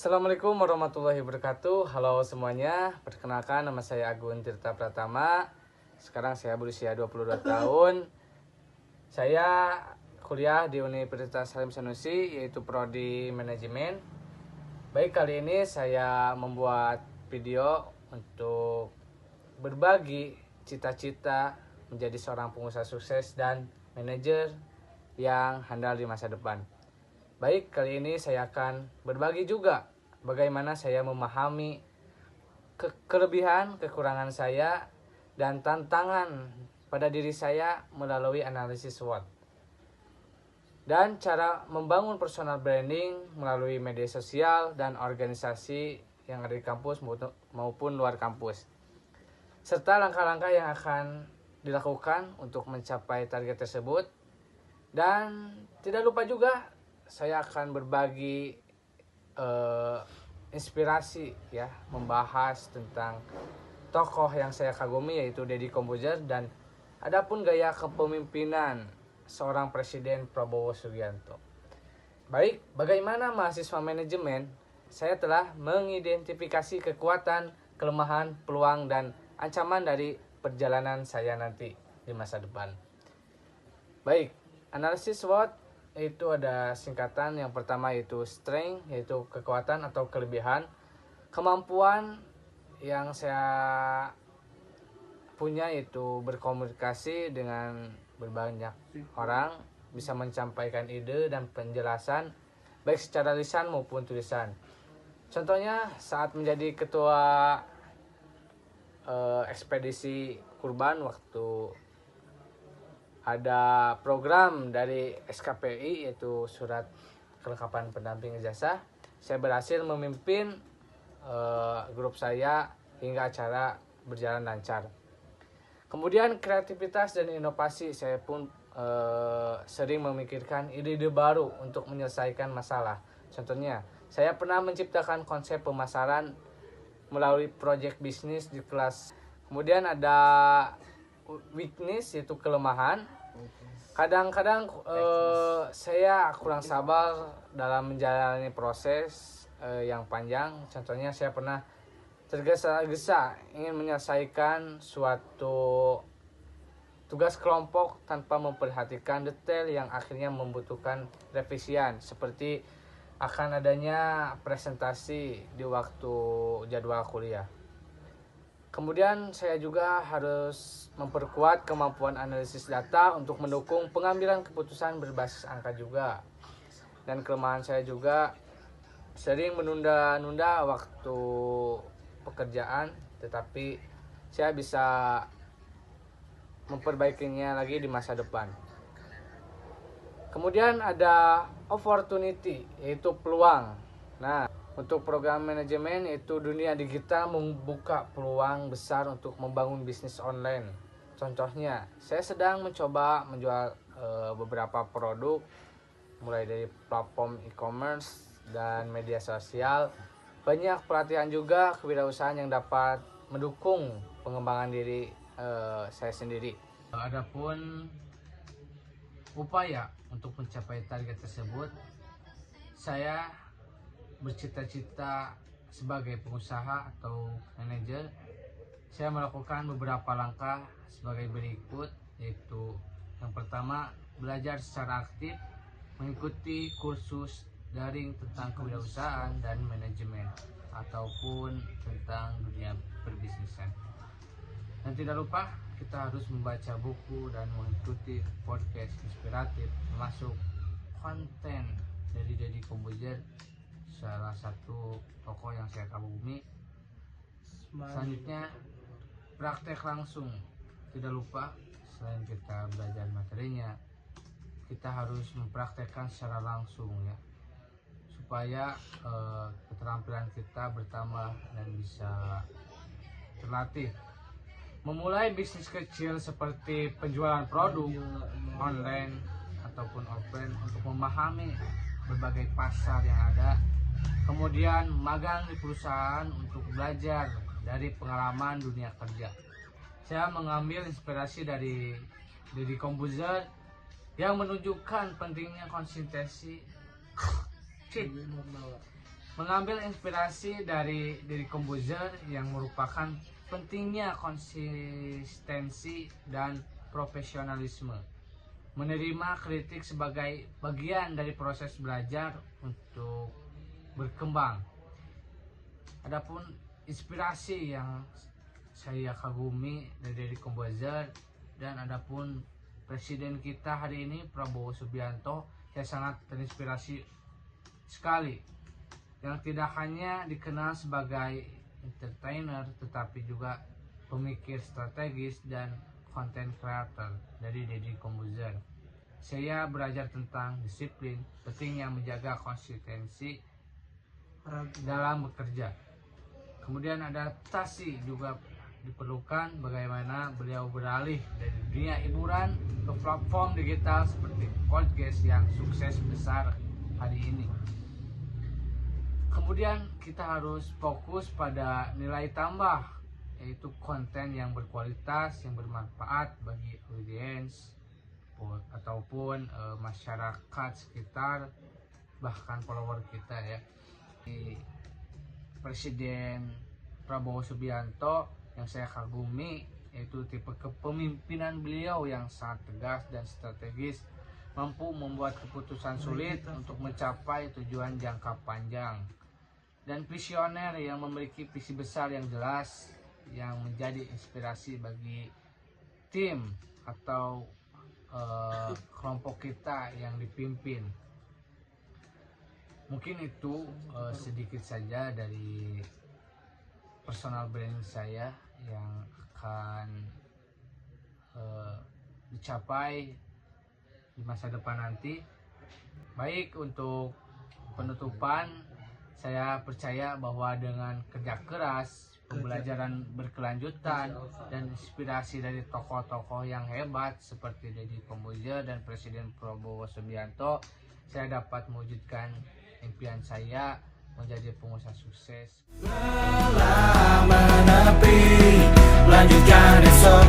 Assalamualaikum warahmatullahi wabarakatuh. Halo semuanya, perkenalkan nama saya Agun Tirta Pratama. Sekarang saya berusia 22 tahun. Saya kuliah di Universitas Halim Sanusi, yaitu Prodi Manajemen. Baik, kali ini saya membuat video untuk berbagi cita-cita menjadi seorang pengusaha sukses dan manajer yang handal di masa depan. Baik, kali ini saya akan berbagi juga bagaimana saya memahami kelebihan, kekurangan saya, dan tantangan pada diri saya melalui analisis SWOT. Dan cara membangun personal branding melalui media sosial dan organisasi yang ada di kampus maupun luar kampus. Serta langkah-langkah yang akan dilakukan untuk mencapai target tersebut. Dan tidak lupa juga saya akan berbagi inspirasi ya, membahas tentang tokoh yang saya kagumi yaitu Deddy Corbuzier, dan adapun gaya kepemimpinan seorang Presiden Prabowo Subianto. Baik, bagaimana mahasiswa manajemen, saya telah mengidentifikasi kekuatan, kelemahan, peluang, dan ancaman dari perjalanan saya nanti di masa depan. Baik, analisis SWOT itu ada singkatan. Yang pertama yaitu strength, yaitu kekuatan atau kelebihan. Kemampuan yang saya punya yaitu berkomunikasi dengan berbanyak orang, bisa menyampaikan ide dan penjelasan baik secara lisan maupun tulisan. Contohnya saat menjadi ketua ekspedisi kurban, waktu ada program dari SKPI yaitu surat kelengkapan pendamping ijazah, saya berhasil memimpin grup saya hingga acara berjalan lancar. Kemudian kreativitas dan inovasi, saya pun sering memikirkan ide-ide baru untuk menyelesaikan masalah. Contohnya, saya pernah menciptakan konsep pemasaran melalui proyek bisnis di kelas. Kemudian ada weakness, yaitu kelemahan. Kadang-kadang saya kurang sabar dalam menjalani proses yang panjang. Contohnya saya pernah tergesa-gesa ingin menyelesaikan suatu tugas kelompok tanpa memperhatikan detail yang akhirnya membutuhkan revisian, seperti akan adanya presentasi di waktu jadwal kuliah. Kemudian saya juga harus memperkuat kemampuan analisis data untuk mendukung pengambilan keputusan berbasis angka juga. Dan kelemahan saya juga sering menunda-nunda waktu pekerjaan, tetapi saya bisa memperbaikinya lagi di masa depan. Kemudian ada opportunity, yaitu peluang. Nah, untuk program manajemen itu dunia digital membuka peluang besar untuk membangun bisnis online. Contohnya, saya sedang mencoba menjual beberapa produk mulai dari platform e-commerce dan media sosial. Banyak pelatihan juga kewirausahaan yang dapat mendukung pengembangan diri saya sendiri. Adapun upaya untuk mencapai target tersebut, saya bercita-cita sebagai pengusaha atau manajer. Saya melakukan beberapa langkah sebagai berikut, yaitu yang pertama, belajar secara aktif, mengikuti kursus daring tentang kewirausahaan dan manajemen ataupun tentang dunia perbisnisan. Dan tidak lupa kita harus membaca buku dan mengikuti podcast inspiratif, termasuk konten dari Deddy Corbuzier, salah satu tokoh yang saya kagumi. Selanjutnya, praktek langsung. Tidak lupa, selain kita belajar materinya, kita harus mempraktekkan secara langsung ya, supaya keterampilan kita bertambah dan bisa terlatih. Memulai bisnis kecil seperti penjualan produk online ataupun offline untuk memahami berbagai pasar yang ada. Kemudian magang di perusahaan untuk belajar dari pengalaman dunia kerja. Saya mengambil inspirasi dari Deddy Corbuzier yang menunjukkan pentingnya konsistensi Mengambil inspirasi dari Deddy Corbuzier yang merupakan pentingnya konsistensi dan profesionalisme. Menerima kritik sebagai bagian dari proses belajar untuk berkembang. Adapun inspirasi yang saya kagumi dari Deddy Corbuzier dan adapun presiden kita hari ini Prabowo Subianto, saya sangat terinspirasi sekali, yang tidak hanya dikenal sebagai entertainer tetapi juga pemikir strategis dan content creator dari Deddy Corbuzier. Saya belajar tentang disiplin, pentingnya menjaga konsistensi dalam bekerja. Kemudian adaptasi juga diperlukan, bagaimana beliau beralih dari dunia hiburan ke platform digital seperti podcast yang sukses besar hari ini. Kemudian kita harus fokus pada nilai tambah, yaitu konten yang berkualitas, yang bermanfaat bagi audiens ataupun masyarakat sekitar, bahkan follower kita ya. Presiden Prabowo Subianto yang saya kagumi yaitu tipe kepemimpinan beliau yang sangat tegas dan strategis, mampu membuat keputusan sulit untuk mencapai tujuan jangka panjang, dan visioner yang memiliki visi besar yang jelas yang menjadi inspirasi bagi tim atau kelompok kita yang dipimpin. Mungkin itu sedikit saja dari personal branding saya yang akan dicapai di masa depan nanti. Baik, untuk penutupan, saya percaya bahwa dengan kerja keras, pembelajaran berkelanjutan, dan inspirasi dari tokoh-tokoh yang hebat seperti Deddy Corbuzier dan Presiden Prabowo Subianto, saya dapat mewujudkan impian saya menjadi pengusaha sukses. Lelah menepi, lanjutkan esok